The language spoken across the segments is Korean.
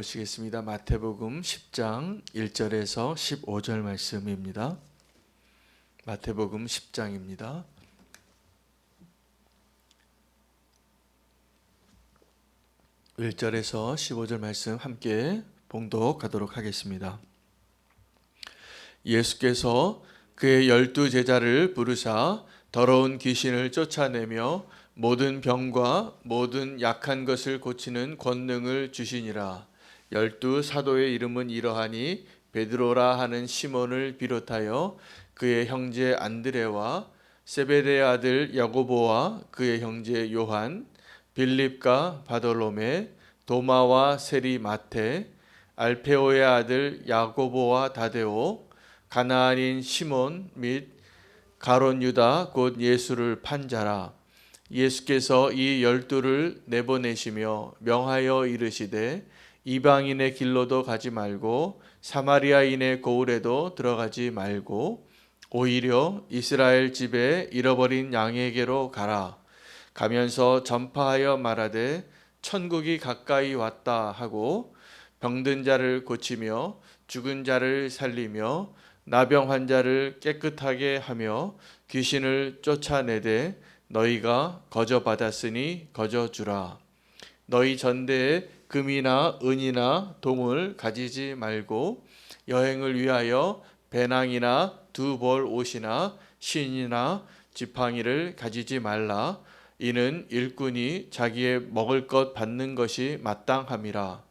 보시겠습니다. 마태복음 10장 1절에서 15절 말씀입니다. 마태복음 10장입니다. 1절에서 15절 말씀 함께 봉독하도록 하겠습니다. 예수께서 그의 12제자를 부르사 더러운 귀신을 쫓아내며 모든 병과 모든 약한 것을 고치는 권능을 주시니라. 12사도의 이름은 이러하니 베드로라 하는 시몬을 비롯하여 그의 형제 안드레와 세베대의 아들 야고보와 그의 형제 요한, 빌립과 바돌로메, 도마와 세리 마테, 알페오의 아들 야고보와 다데오, 가나안인 시몬 및 가롯 유다 곧 예수를 판 자라. 예수께서 이 12를 내보내시며 명하여 이르시되 이방인의 길로도 가지 말고 사마리아인의 고을에도 들어가지 말고 오히려 이스라엘 집에 잃어버린 양에게로 가라. 가면서 전파하여 말하되 천국이 가까이 왔다 하고 병든 자를 고치며 죽은 자를 살리며 나병 환자를 깨끗하게 하며 귀신을 쫓아내되 너희가 거저 받았으니 거저 주라. 너희 전대에 금이나 은이나 동을 가지지 말고 여행을 위하여 배낭이나 두 벌 옷이나 신이나 지팡이를 가지지 말라. 이는 일꾼이 자기의 먹을 것 받는 것이 마땅함이라.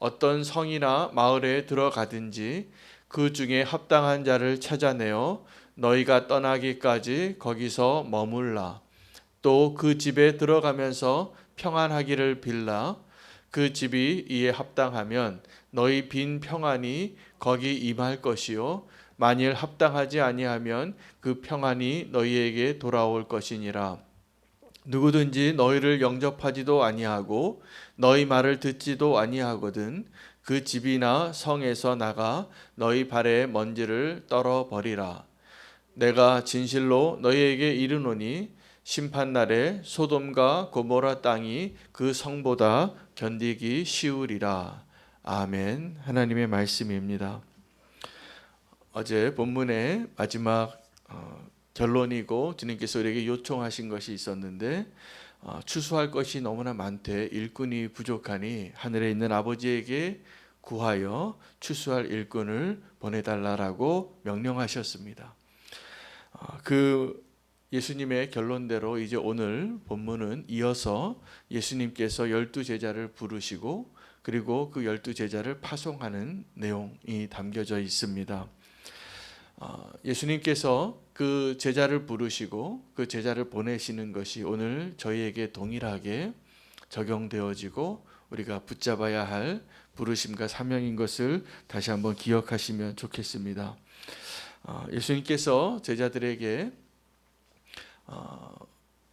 어떤 성이나 마을에 들어가든지 그 중에 합당한 자를 찾아내어 너희가 떠나기까지 거기서 머물라. 또 그 집에 들어가면서 평안하기를 빌라. 그 집이 이에 합당하면 너희 빈 평안이 거기 임할 것이요 만일 합당하지 아니하면 그 평안이 너희에게 돌아올 것이니라. 누구든지 너희를 영접하지도 아니하고 너희 말을 듣지도 아니하거든 그 집이나 성에서 나가 너희 발에 먼지를 떨어 버리라. 내가 진실로 너희에게 이르노니 심판날에 소돔과 고모라 땅이 그 성보다 견디기 쉬우리라. 아멘. 하나님의 말씀입니다. 어제 본문의 마지막 결론이고 주님께서 우리에게 요청하신 것이 있었는데 추수할 것이 너무나 많되 일꾼이 부족하니 하늘에 있는 아버지에게 구하여 추수할 일꾼을 보내달라고 명령하셨습니다. 그 예수님의 결론대로 이제 오늘 본문은 이어서 예수님께서 12제자를 부르시고 그리고 그 12제자를 파송하는 내용이 담겨져 있습니다. 예수님께서 그 제자를 부르시고 그 제자를 보내시는 것이 오늘 저희에게 동일하게 적용되어지고 우리가 붙잡아야 할 부르심과 사명인 것을 다시 한번 기억하시면 좋겠습니다. 예수님께서 제자들에게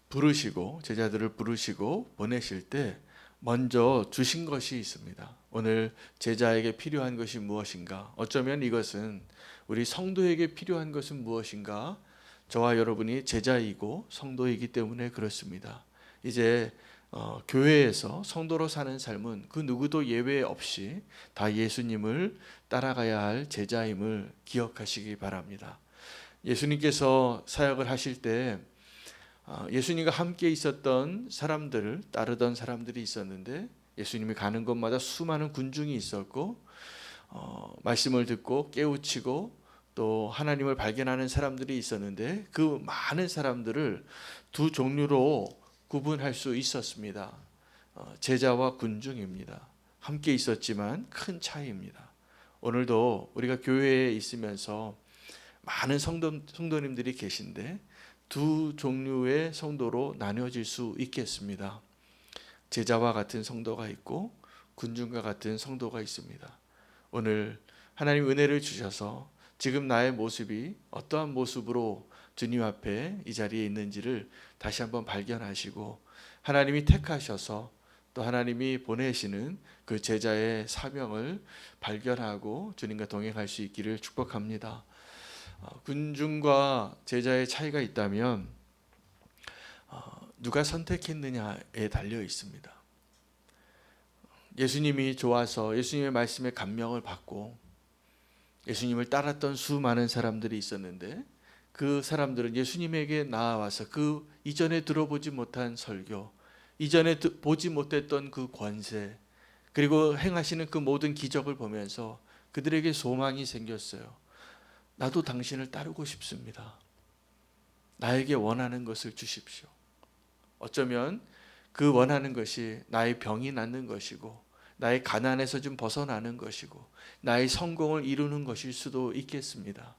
부르시고 제자들을 부르시고 보내실 때 먼저 주신 것이 있습니다. 오늘 제자에게 필요한 것이 무엇인가? 어쩌면 이것은 우리 성도에게 필요한 것은 무엇인가? 저와 여러분이 제자이고 성도이기 때문에 그렇습니다. 이제 교회에서 성도로 사는 삶은 그 누구도 예외 없이 다 예수님을 따라가야 할 제자임을 기억하시기 바랍니다. 예수님께서 사역을 하실 때 예수님과 함께 있었던 사람들을 따르던 사람들이 있었는데 예수님이 가는 곳마다 수많은 군중이 있었고 말씀을 듣고 깨우치고 또 하나님을 발견하는 사람들이 있었는데 그 많은 사람들을 두 종류로 구분할 수 있었습니다. 제자와 군중입니다. 함께 있었지만 큰 차이입니다. 오늘도 우리가 교회에 있으면서 많은 성도님들이 계신데 두 종류의 성도로 나뉘어질 수 있겠습니다. 제자와 같은 성도가 있고 군중과 같은 성도가 있습니다. 오늘 하나님 은혜를 주셔서 지금 나의 모습이 어떠한 모습으로 주님 앞에 이 자리에 있는지를 다시 한번 발견하시고 하나님이 택하셔서 또 하나님이 보내시는 그 제자의 사명을 발견하고 주님과 동행할 수 있기를 축복합니다. 군중과 제자의 차이가 있다면 누가 선택했느냐에 달려 있습니다. 예수님이 좋아서 예수님의 말씀에 감명을 받고 예수님을 따랐던 수많은 사람들이 있었는데 그 사람들은 예수님에게 나와서 그 이전에 들어보지 못한 설교, 이전에 보지 못했던 그 권세, 그리고 행하시는 그 모든 기적을 보면서 그들에게 소망이 생겼어요. 나도 당신을 따르고 싶습니다. 나에게 원하는 것을 주십시오. 어쩌면 그 원하는 것이 나의 병이 낫는 것이고 나의 가난에서 좀 벗어나는 것이고 나의 성공을 이루는 것일 수도 있겠습니다.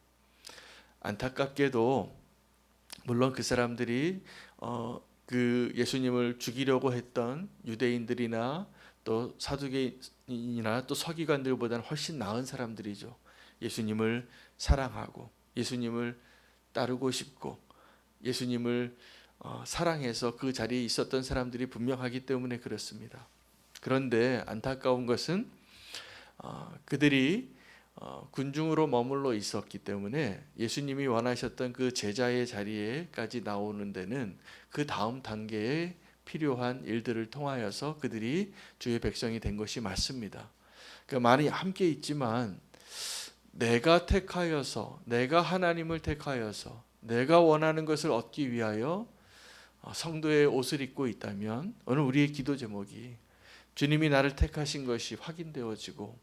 안타깝게도 물론 그 사람들이 그 예수님을 죽이려고 했던 유대인들이나 또 사두개인이나 또 서기관들보다는 훨씬 나은 사람들이죠. 예수님을 사랑하고 예수님을 따르고 싶고 예수님을 사랑해서 그 자리에 있었던 사람들이 분명하기 때문에 그렇습니다. 그런데 안타까운 것은 그들이 군중으로 머물러 있었기 때문에 예수님이 원하셨던 그 제자의 자리에까지 나오는 데는 그 다음 단계에 필요한 일들을 통하여서 그들이 주의 백성이 된 것이 맞습니다. 그러니까 많이 함께 있지만 내가 택하여서, 내가 하나님을 택하여서 내가 원하는 것을 얻기 위하여 성도의 옷을 입고 있다면 오늘 우리의 기도 제목이 주님이 나를 택하신 것이 확인되어지고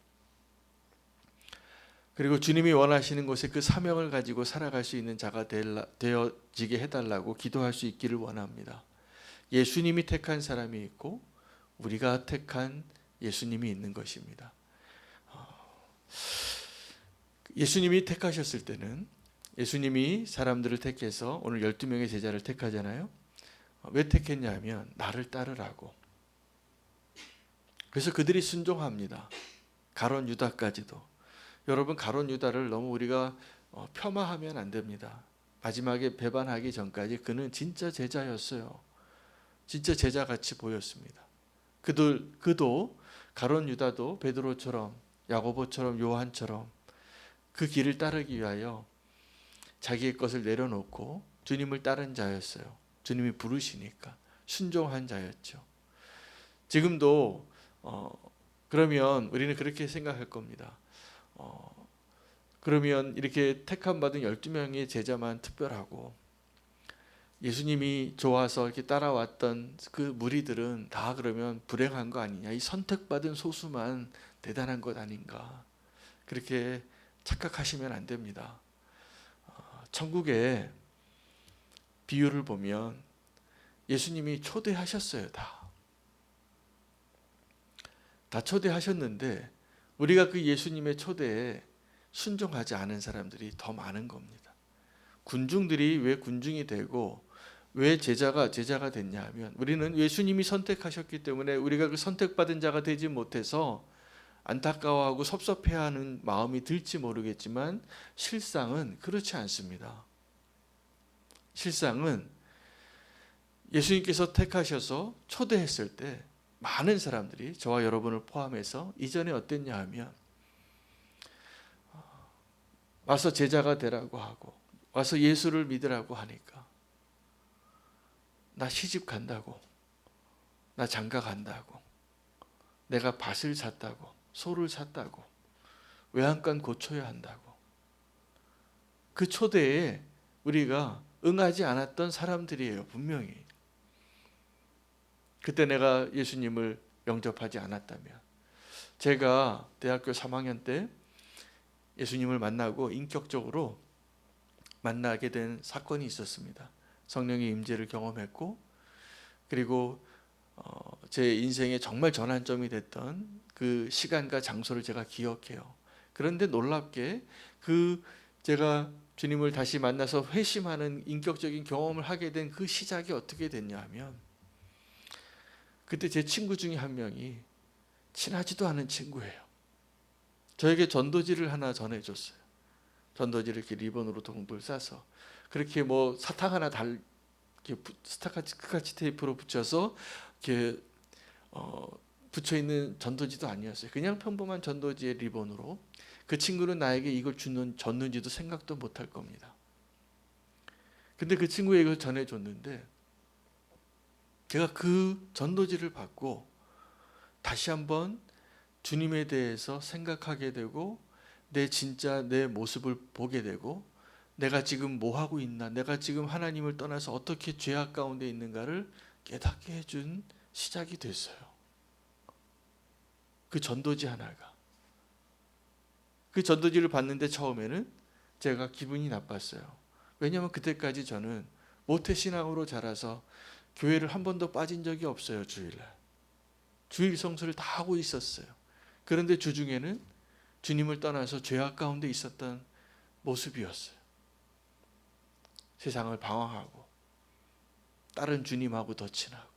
그리고 주님이 원하시는 곳에 그 사명을 가지고 살아갈 수 있는 자가 되어지게 해달라고 기도할 수 있기를 원합니다. 예수님이 택한 사람이 있고 우리가 택한 예수님이 있는 것입니다. 예수님이 택하셨을 때는 예수님이 사람들을 택해서 오늘 12명의 제자를 택하잖아요. 왜 택했냐면 나를 따르라고. 그래서 그들이 순종합니다. 가룟 유다까지도. 여러분, 가룟 유다를 너무 우리가 폄하하면 안 됩니다. 마지막에 배반하기 전까지 그는 진짜 제자였어요. 진짜 제자같이 보였습니다. 그도 가룟 유다도 베드로처럼 야고보처럼 요한처럼 그 길을 따르기 위하여 자기의 것을 내려놓고 주님을 따른 자였어요. 주님이 부르시니까 순종한 자였죠. 지금도 그러면 우리는 그렇게 생각할 겁니다. 그러면 이렇게 택함 받은 12명의 제자만 특별하고 예수님이 좋아서 이렇게 따라왔던 그 무리들은 다 그러면 불행한 거 아니냐, 이 선택받은 소수만 대단한 것 아닌가, 그렇게 착각하시면 안 됩니다. 천국의 비유를 보면 예수님이 초대하셨어요. 다 초대하셨는데 우리가 그 예수님의 초대에 순종하지 않은 사람들이 더 많은 겁니다. 군중들이 왜 군중이 되고 왜 제자가 됐냐 하면 우리는 예수님이 선택하셨기 때문에 우리가 그 선택받은 자가 되지 못해서 안타까워하고 섭섭해하는 마음이 들지 모르겠지만 실상은 그렇지 않습니다. 실상은 예수님께서 택하셔서 초대했을 때 많은 사람들이 저와 여러분을 포함해서 이전에 어땠냐 하면 와서 제자가 되라고 하고 와서 예수를 믿으라고 하니까 나 시집 간다고, 나 장가 간다고, 내가 밭을 샀다고, 소를 샀다고, 외양간 고쳐야 한다고, 그 초대에 우리가 응하지 않았던 사람들이에요. 분명히. 그때 내가 예수님을 영접하지 않았다면. 제가 대학교 3학년 때 예수님을 만나고 인격적으로 만나게 된 사건이 있었습니다. 성령의 임재를 경험했고 그리고 제 인생의 정말 전환점이 됐던 그 시간과 장소를 제가 기억해요. 그런데 놀랍게 제가 주님을 다시 만나서 회심하는 인격적인 경험을 하게 된 그 시작이 어떻게 됐냐 하면 그때 제 친구 중에 한 명이 친하지도 않은 친구예요. 저에게 전도지를 하나 전해줬어요. 전도지를 이렇게 리본으로 동글 싸서 그렇게 뭐 사탕 하나 이렇게 스카치 테이프로 붙여서 이렇게 붙여 있는 전도지도 아니었어요. 그냥 평범한 전도지의 리본으로. 그 친구는 나에게 이걸 줬는지도 생각도 못할 겁니다. 근데 그 친구에게 이걸 전해줬는데 제가 그 전도지를 받고 다시 한번 주님에 대해서 생각하게 되고 진짜 내 모습을 보게 되고 내가 지금 뭐 하고 있나, 내가 지금 하나님을 떠나서 어떻게 죄악 가운데 있는가를 깨닫게 해준 시작이 됐어요. 그 전도지 하나가. 그 전도지를 봤는데 처음에는 제가 기분이 나빴어요. 왜냐하면 그때까지 저는 모태신앙으로 자라서 교회를 한 번도 빠진 적이 없어요. 주일 성수를 다 하고 있었어요. 그런데 주중에는 주님을 떠나서 죄악 가운데 있었던 모습이었어요. 세상을 방황하고 다른 주님하고 더 친하고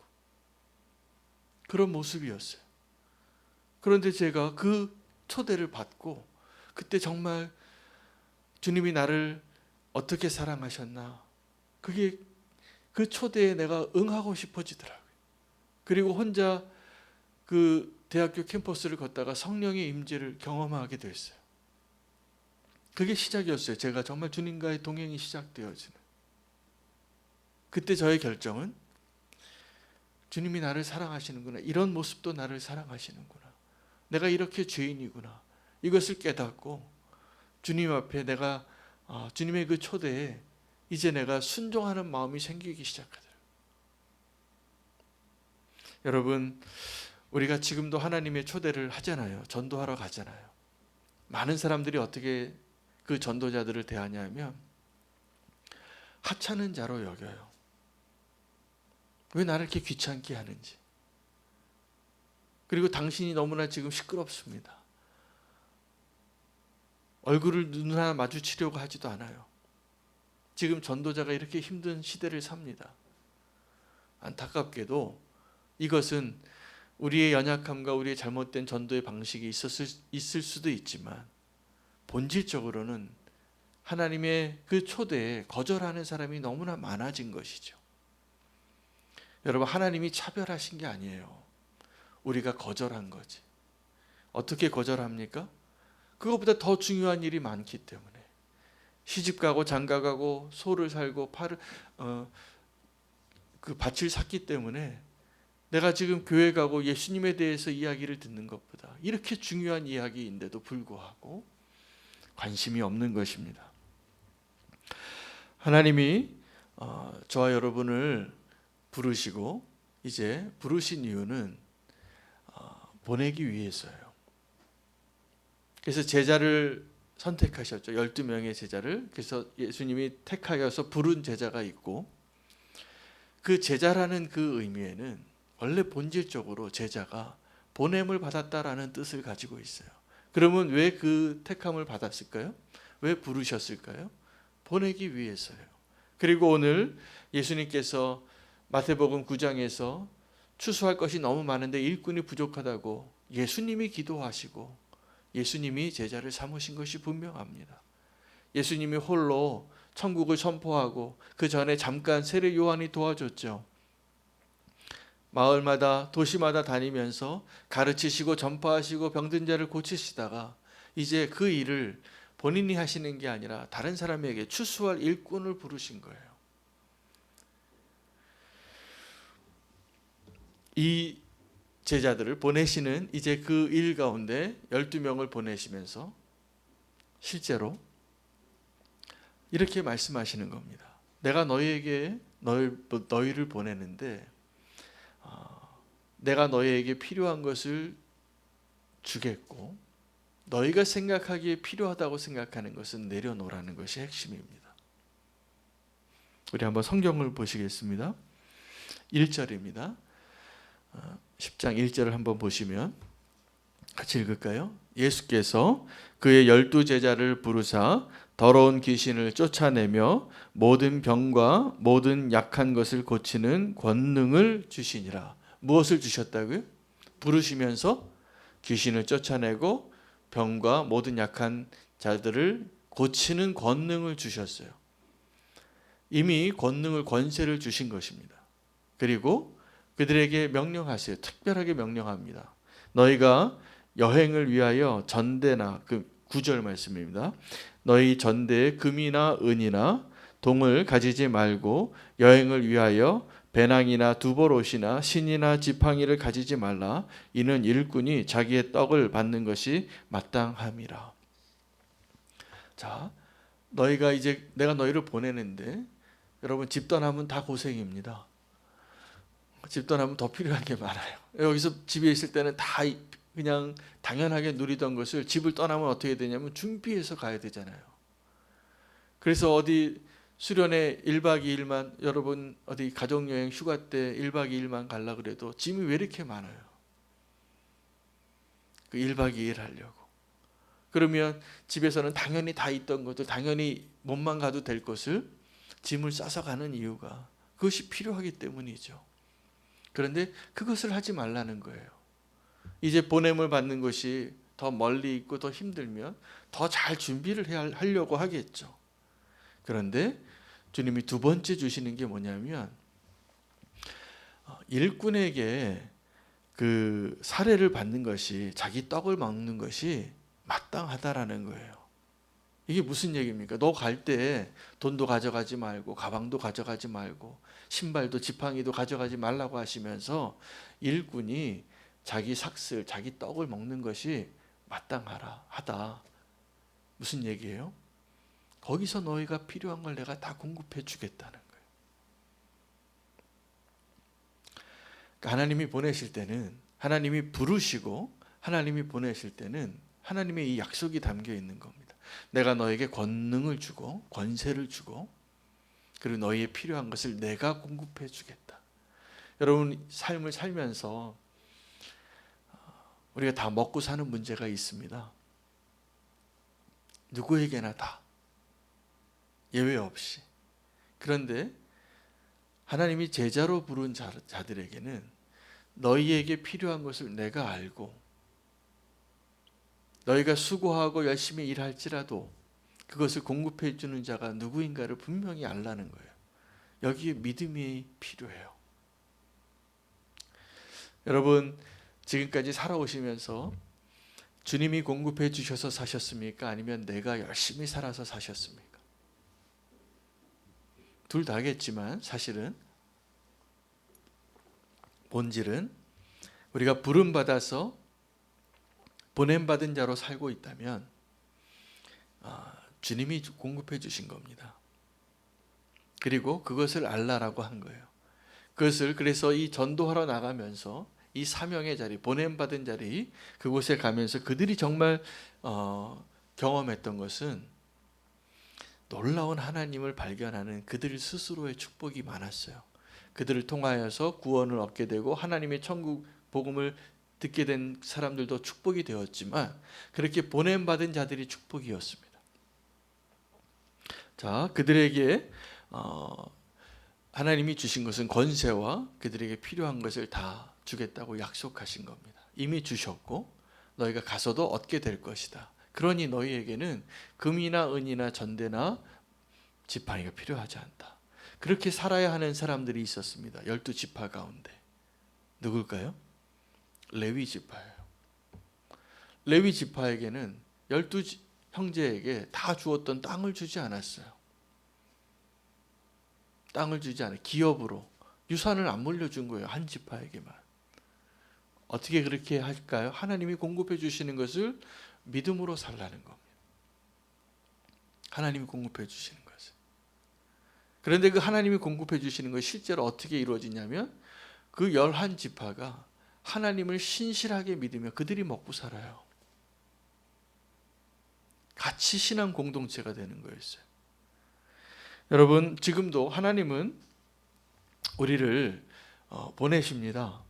그런 모습이었어요. 그런데 제가 그 초대를 받고 그때 정말 주님이 나를 어떻게 사랑하셨나, 그게 그 초대에 내가 응하고 싶어지더라고요. 그리고 혼자 그 대학교 캠퍼스를 걷다가 성령의 임재를 경험하게 됐어요. 그게 시작이었어요. 제가 정말 주님과의 동행이 시작되어지는. 그때 저의 결정은 주님이 나를 사랑하시는구나, 이런 모습도 나를 사랑하시는구나, 내가 이렇게 죄인이구나, 이것을 깨닫고 주님 앞에 내가 주님의 그 초대에 이제 내가 순종하는 마음이 생기기 시작하더라고요. 여러분, 우리가 지금도 하나님의 초대를 하잖아요. 전도하러 가잖아요. 많은 사람들이 어떻게 그 전도자들을 대하냐면 하찮은 자로 여겨요. 왜 나를 이렇게 귀찮게 하는지. 그리고 당신이 너무나 지금 시끄럽습니다. 얼굴을 눈 하나 마주치려고 하지도 않아요. 지금 전도자가 이렇게 힘든 시대를 삽니다. 안타깝게도 이것은 우리의 연약함과 우리의 잘못된 전도의 방식이 있을 수도 있지만 본질적으로는 하나님의 그 초대에 거절하는 사람이 너무나 많아진 것이죠. 여러분, 하나님이 차별하신 게 아니에요. 우리가 거절한 거지. 어떻게 거절합니까? 그것보다 더 중요한 일이 많기 때문에. 시집가고 장가가고 소를 살고 그 밭을 샀기 때문에 내가 지금 교회 가고 예수님에 대해서 이야기를 듣는 것보다 이렇게 중요한 이야기인데도 불구하고 관심이 없는 것입니다. 하나님이 저와 여러분을 부르시고 이제 부르신 이유는 보내기 위해서예요. 그래서 제자를 선택하셨죠. 12명의 제자를. 그래서 예수님이 택하여서 부른 제자가 있고, 그 제자라는 그 의미에는 원래 본질적으로 제자가 보냄을 받았다라는 뜻을 가지고 있어요. 그러면 왜 그 택함을 받았을까요? 왜 부르셨을까요? 보내기 위해서요. 그리고 오늘 예수님께서 마태복음 9장에서 추수할 것이 너무 많은데 일꾼이 부족하다고 예수님이 기도하시고 예수님이 제자를 삼으신 것이 분명합니다. 예수님이 홀로 천국을 선포하고 그 전에 잠깐 세례 요한이 도와줬죠. 마을마다 도시마다 다니면서 가르치시고 전파하시고 병든 자를 고치시다가 이제 그 일을 본인이 하시는 게 아니라 다른 사람에게 추수할 일꾼을 부르신 거예요. 이 제자들을 보내시는 이제 그 일 가운데 12명을 보내시면서 실제로 이렇게 말씀하시는 겁니다. 내가 너희에게 너희를 보내는데 내가 너희에게 필요한 것을 주겠고 너희가 생각하기에 필요하다고 생각하는 것은 내려놓으라는 것이 핵심입니다. 우리 한번 성경을 보시겠습니다. 1절입니다. 10장 1절을 한번 보시면 같이 읽을까요? 예수께서 그의 12제자를 부르사 더러운 귀신을 쫓아내며 모든 병과 모든 약한 것을 고치는 권능을 주시니라. 무엇을 주셨다고요? 부르시면서 귀신을 쫓아내고 병과 모든 약한 자들을 고치는 권능을 주셨어요. 이미 권세를 주신 것입니다. 그리고 그들에게 명령하세요. 특별하게 명령합니다. 너희가 여행을 위하여 전대나, 그 9절 말씀입니다. 너희 전대에 금이나 은이나 동을 가지지 말고 여행을 위하여 배낭이나 두벌옷이나 신이나 지팡이를 가지지 말라. 이는 일꾼이 자기의 떡을 받는 것이 마땅함이라. 자, 너희가 이제 내가 너희를 보내는데 여러분 집 떠나면 다 고생입니다. 집 떠나면 더 필요한 게 많아요. 여기서 집에 있을 때는 다 그냥 당연하게 누리던 것을 집을 떠나면 어떻게 되냐면 준비해서 가야 되잖아요. 그래서 어디 수련회 1박 2일만 여러분 어디 가족여행 휴가 때 1박 2일만 가려고 그래도 짐이 왜 이렇게 많아요? 그 1박 2일 하려고. 그러면 집에서는 당연히 다 있던 것들 당연히 몸만 가도 될 것을 짐을 싸서 가는 이유가 그것이 필요하기 때문이죠. 그런데 그것을 하지 말라는 거예요. 이제 보냄을 받는 것이 더 멀리 있고 더 힘들면 더 잘 준비를 하려고 하겠죠. 그런데 주님이 두 번째 주시는 게 뭐냐면 일꾼에게 그 사례를 받는 것이 자기 떡을 먹는 것이 마땅하다라는 거예요. 이게 무슨 얘기입니까? 너 갈 때 돈도 가져가지 말고 가방도 가져가지 말고 신발도 지팡이도 가져가지 말라고 하시면서 일꾼이 자기 삭슬, 자기 떡을 먹는 것이 마땅하다. 무슨 얘기예요? 거기서 너희가 필요한 걸 내가 다 공급해 주겠다는 거예요. 그러니까 하나님이 보내실 때는 하나님이 부르시고 하나님이 보내실 때는 하나님의 이 약속이 담겨 있는 겁니다. 내가 너에게 권능을 주고 권세를 주고 그리고 너희의 필요한 것을 내가 공급해 주겠다. 여러분 삶을 살면서 우리가 다 먹고 사는 문제가 있습니다. 누구에게나 다 예외 없이. 그런데 하나님이 제자로 부른 자들에게는 너희에게 필요한 것을 내가 알고 너희가 수고하고 열심히 일할지라도 그것을 공급해 주는 자가 누구인가를 분명히 알라는 거예요. 여기에 믿음이 필요해요. 여러분 지금까지 살아오시면서 주님이 공급해 주셔서 사셨습니까? 아니면 내가 열심히 살아서 사셨습니까? 둘 다겠지만 사실은 본질은 우리가 부름받아서 보냄받은 자로 살고 있다면 주님이 공급해 주신 겁니다. 그리고 그것을 알라라고 한 거예요. 그것을 그래서 이 전도하러 나가면서 이 사명의 자리, 보냄받은 자리 그곳에 가면서 그들이 정말 경험했던 것은 놀라운 하나님을 발견하는 그들 스스로의 축복이 많았어요. 그들을 통하여서 구원을 얻게 되고 하나님의 천국 복음을 듣게 된 사람들도 축복이 되었지만 그렇게 보냄받은 자들이 축복이었습니다. 자, 그들에게 하나님이 주신 것은 권세와 그들에게 필요한 것을 다 주겠다고 약속하신 겁니다. 이미 주셨고 너희가 가서도 얻게 될 것이다. 그러니 너희에게는 금이나 은이나 전대나 지팡이가 필요하지 않다. 그렇게 살아야 하는 사람들이 있었습니다. 12지파 가운데. 누굴까요? 레위 지파예요. 레위 지파에게는 12 형제에게 다 주었던 땅을 주지 않았어요. 땅을 주지 않아요. 기업으로 유산을 안 물려준 거예요. 한 지파에게만. 어떻게 그렇게 할까요? 하나님이 공급해 주시는 것을 믿음으로 살라는 겁니다. 하나님이 공급해 주시는 것을. 그런데 그 하나님이 공급해 주시는 것이 실제로 어떻게 이루어지냐면 그 11지파가 하나님을 신실하게 믿으며 그들이 먹고 살아요. 같이 신앙 공동체가 되는 거였어요. 여러분 지금도 하나님은 우리를 보내십니다.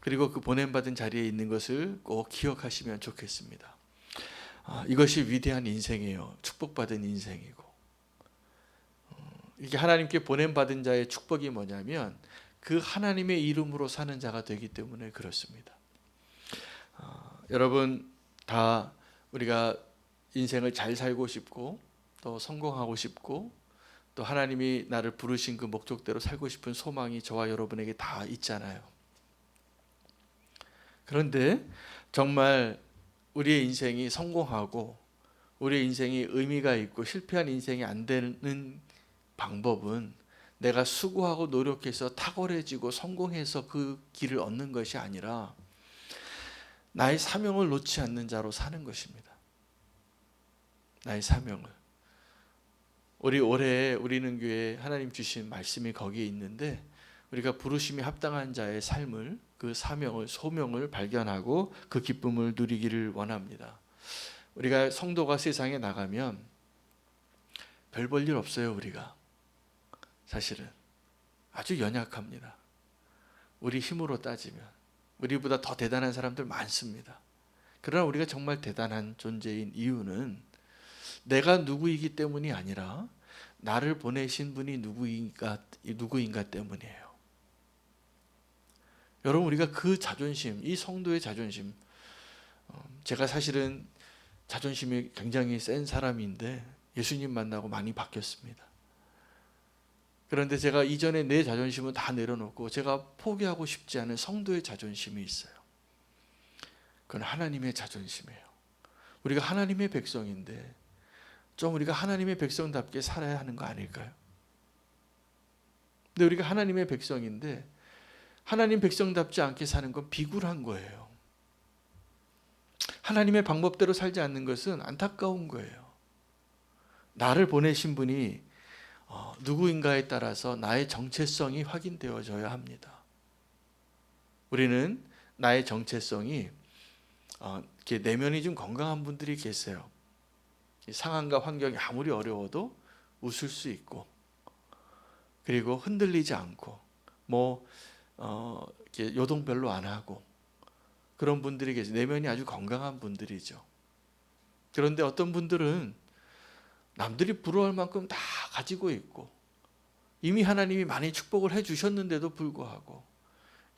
그리고 그 보냄받은 자리에 있는 것을 꼭 기억하시면 좋겠습니다. 이것이 위대한 인생이에요. 축복받은 인생이고 이게 하나님께 보냄받은 자의 축복이 뭐냐면 그 하나님의 이름으로 사는 자가 되기 때문에 그렇습니다. 여러분 다 우리가 인생을 잘 살고 싶고 또 성공하고 싶고 또 하나님이 나를 부르신 그 목적대로 살고 싶은 소망이 저와 여러분에게 다 있잖아요. 그런데 정말 우리의 인생이 성공하고 우리의 인생이 의미가 있고 실패한 인생이 안 되는 방법은 내가 수고하고 노력해서 탁월해지고 성공해서 그 길을 얻는 것이 아니라 나의 사명을 놓지 않는 자로 사는 것입니다. 나의 사명을. 올해 우리는 교회 하나님 주신 말씀이 거기에 있는데, 우리가 부르심이 합당한 자의 삶을, 그 사명을, 소명을 발견하고 그 기쁨을 누리기를 원합니다. 우리가 성도가 세상에 나가면 별 볼 일 없어요. 우리가 사실은 아주 연약합니다. 우리 힘으로 따지면 우리보다 더 대단한 사람들 많습니다. 그러나 우리가 정말 대단한 존재인 이유는 내가 누구이기 때문이 아니라 나를 보내신 분이 누구인가 때문이에요. 여러분, 우리가 그 자존심, 이 성도의 자존심, 제가 사실은 자존심이 굉장히 센 사람인데 예수님 만나고 많이 바뀌었습니다. 그런데 제가 이전에 내 자존심은 다 내려놓고 제가 포기하고 싶지 않은 성도의 자존심이 있어요. 그건 하나님의 자존심이에요. 우리가 하나님의 백성인데 좀 우리가 하나님의 백성답게 살아야 하는 거 아닐까요? 근데 우리가 하나님의 백성인데 하나님 백성답지 않게 사는 건 비굴한 거예요. 하나님의 방법대로 살지 않는 것은 안타까운 거예요. 나를 보내신 분이 누구인가에 따라서 나의 정체성이 확인되어져야 합니다. 우리는 나의 정체성이 이렇게 내면이 좀 건강한 분들이 계세요. 상황과 환경이 아무리 어려워도 웃을 수 있고, 그리고 흔들리지 않고, 이렇게 요동 별로 안 하고, 그런 분들이 계세요. 내면이 아주 건강한 분들이죠. 그런데 어떤 분들은 남들이 부러워할 만큼 다 가지고 있고 이미 하나님이 많이 축복을 해주셨는데도 불구하고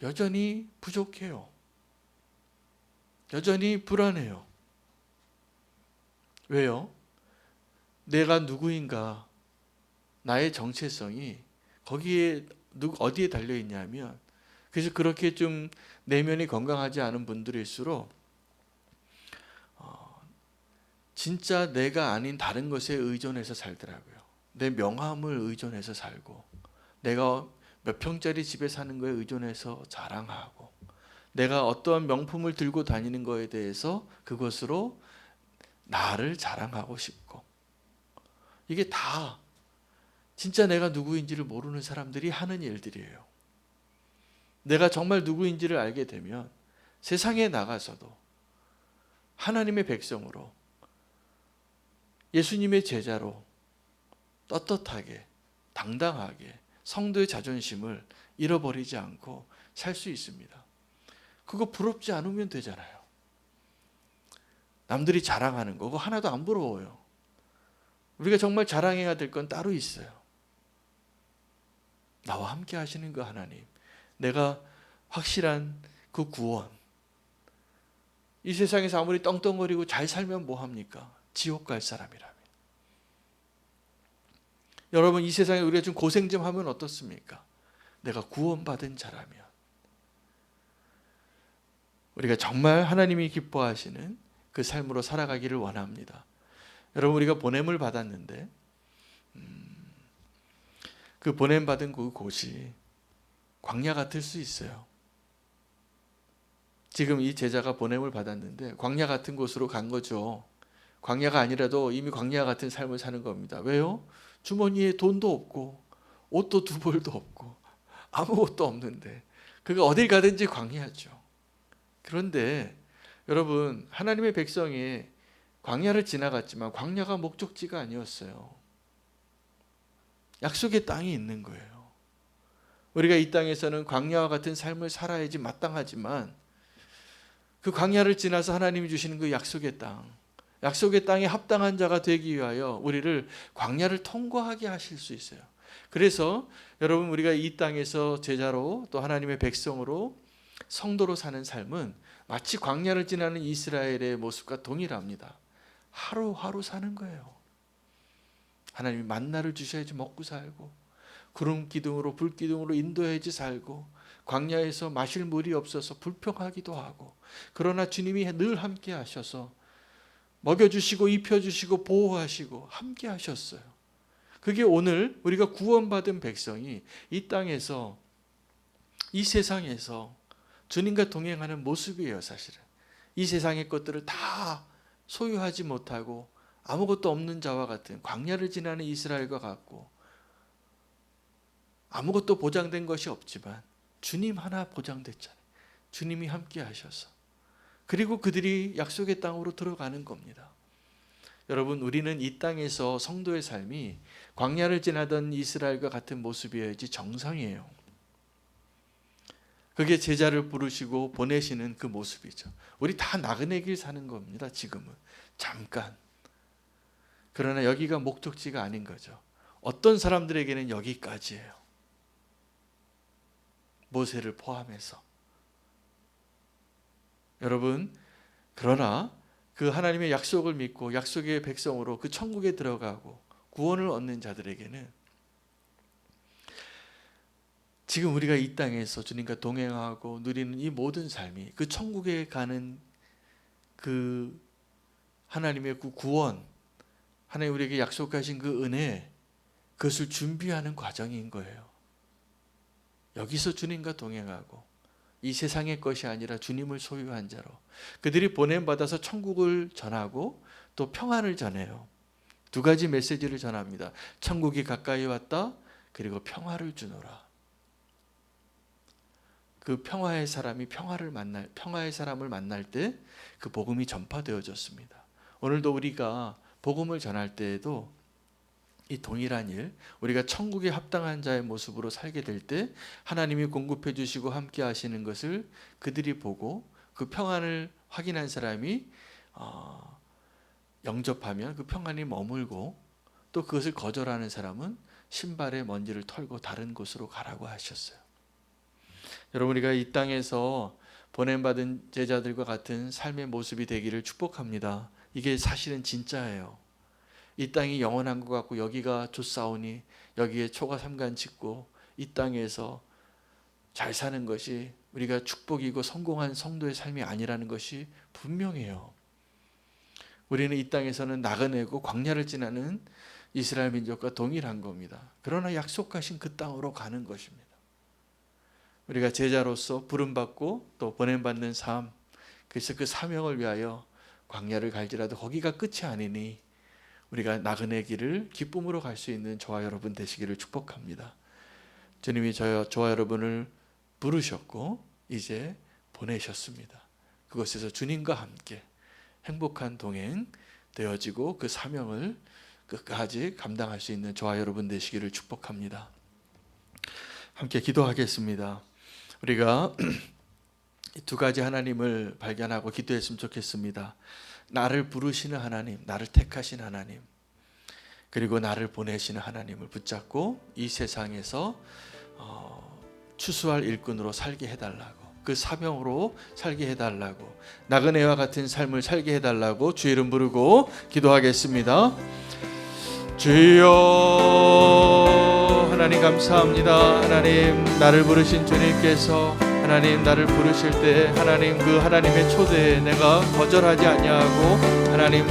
여전히 부족해요. 여전히 불안해요. 왜요? 내가 누구인가, 나의 정체성이 거기에 어디에 달려 있냐면, 그래서 그렇게 좀 내면이 건강하지 않은 분들일수록 진짜 내가 아닌 다른 것에 의존해서 살더라고요. 내 명함을 의존해서 살고, 내가 몇 평짜리 집에 사는 거에 의존해서 자랑하고, 내가 어떠한 명품을 들고 다니는 거에 대해서 그것으로 나를 자랑하고 싶고, 이게 다 진짜 내가 누구인지를 모르는 사람들이 하는 일들이에요. 내가 정말 누구인지를 알게 되면 세상에 나가서도 하나님의 백성으로, 예수님의 제자로 떳떳하게, 당당하게 성도의 자존심을 잃어버리지 않고 살 수 있습니다. 그거 부럽지 않으면 되잖아요. 남들이 자랑하는 거 그거 하나도 안 부러워요. 우리가 정말 자랑해야 될 건 따로 있어요. 나와 함께 하시는 그 하나님, 내가 확실한 그 구원. 이 세상에서 아무리 떵떵거리고 잘 살면 뭐합니까? 지옥 갈 사람이라면. 여러분, 이 세상에 우리가 좀 고생 좀 하면 어떻습니까? 내가 구원받은 자라면. 우리가 정말 하나님이 기뻐하시는 그 삶으로 살아가기를 원합니다. 여러분, 우리가 보냄을 받았는데 그 보냄받은 그 곳이 광야 같을 수 있어요. 지금 이 제자가 보냄을 받았는데 광야 같은 곳으로 간 거죠. 광야가 아니라도 이미 광야 같은 삶을 사는 겁니다. 왜요? 주머니에 돈도 없고 옷도 두 벌도 없고 아무것도 없는데 그가 어딜 가든지 광야죠. 그런데 여러분, 하나님의 백성이 광야를 지나갔지만 광야가 목적지가 아니었어요. 약속의 땅이 있는 거예요. 우리가 이 땅에서는 광야와 같은 삶을 살아야지 마땅하지만 그 광야를 지나서 하나님이 주시는 그 약속의 땅, 약속의 땅에 합당한 자가 되기 위하여 우리를 광야를 통과하게 하실 수 있어요. 그래서 여러분, 우리가 이 땅에서 제자로 또 하나님의 백성으로 성도로 사는 삶은 마치 광야를 지나는 이스라엘의 모습과 동일합니다. 하루하루 사는 거예요. 하나님이 만나를 주셔야지 먹고 살고, 구름 기둥으로 불 기둥으로 인도해야지 살고, 광야에서 마실 물이 없어서 불평하기도 하고, 그러나 주님이 늘 함께 하셔서 먹여주시고 입혀주시고 보호하시고 함께 하셨어요. 그게 오늘 우리가 구원받은 백성이 이 땅에서, 이 세상에서 주님과 동행하는 모습이에요. 사실은 이 세상의 것들을 다 소유하지 못하고 아무것도 없는 자와 같은 광야를 지나는 이스라엘과 같고, 아무것도 보장된 것이 없지만 주님 하나 보장됐잖아요. 주님이 함께 하셔서, 그리고 그들이 약속의 땅으로 들어가는 겁니다. 여러분, 우리는 이 땅에서 성도의 삶이 광야를 지나던 이스라엘과 같은 모습이어야지 정상이에요. 그게 제자를 부르시고 보내시는 그 모습이죠. 우리 다 나그네 길 사는 겁니다. 지금은 잠깐. 그러나 여기가 목적지가 아닌 거죠. 어떤 사람들에게는 여기까지예요. 모세를 포함해서. 여러분, 그러나 그 하나님의 약속을 믿고 약속의 백성으로 그 천국에 들어가고 구원을 얻는 자들에게는 지금 우리가 이 땅에서 주님과 동행하고 누리는 이 모든 삶이 그 천국에 가는 그 하나님의 그 구원, 하나님 우리에게 약속하신 그 은혜, 그것을 준비하는 과정인 거예요. 여기서 주님과 동행하고 이 세상의 것이 아니라 주님을 소유한 자로 그들이 보냄받아서 천국을 전하고 또 평안을 전해요. 두 가지 메시지를 전합니다. 천국이 가까이 왔다, 그리고 평화를 주노라. 그 평화의 사람이 평화의 사람을 만날 때 그 복음이 전파되어졌습니다. 오늘도 우리가 복음을 전할 때에도 이 동일한 일, 우리가 천국에 합당한 자의 모습으로 살게 될 때 하나님이 공급해 주시고 함께 하시는 것을 그들이 보고 그 평안을 확인한 사람이 영접하면 그 평안이 머물고, 또 그것을 거절하는 사람은 신발의 먼지를 털고 다른 곳으로 가라고 하셨어요. 여러분, 우리가 이 땅에서 보냄받은 제자들과 같은 삶의 모습이 되기를 축복합니다. 이게 사실은 진짜예요. 이 땅이 영원한 것 같고 여기가 좋사오니 여기에 초가 삼간 짓고 이 땅에서 잘 사는 것이 우리가 축복이고 성공한 성도의 삶이 아니라는 것이 분명해요. 우리는 이 땅에서는 나그네고 광야를 지나는 이스라엘 민족과 동일한 겁니다. 그러나 약속하신 그 땅으로 가는 것입니다. 우리가 제자로서 부름받고 또 보냄받는 삶, 그래서 그 사명을 위하여 광야를 갈지라도 거기가 끝이 아니니 우리가 나그네 길을 기쁨으로 갈 수 있는 저와 여러분 되시기를 축복합니다. 주님이 저와 여러분을 부르셨고 이제 보내셨습니다. 그곳에서 주님과 함께 행복한 동행 되어지고 그 사명을 끝까지 감당할 수 있는 저와 여러분 되시기를 축복합니다. 함께 기도하겠습니다. 우리가 두 가지 하나님을 발견하고 기도했으면 좋겠습니다. 나를 부르시는 하나님, 나를 택하신 하나님, 그리고 나를 보내시는 하나님을 붙잡고 이 세상에서 추수할 일꾼으로 살게 해달라고, 그 사명으로 살게 해달라고, 나그네와 같은 삶을 살게 해달라고 주의 이름 부르고 기도하겠습니다. 주여, 하나님 감사합니다. 하나님, 나를 부르신 주님께서 하나님 나를 부르실 때 하나님 그 하나님의 초대에 내가 거절하지 아니하고 하나님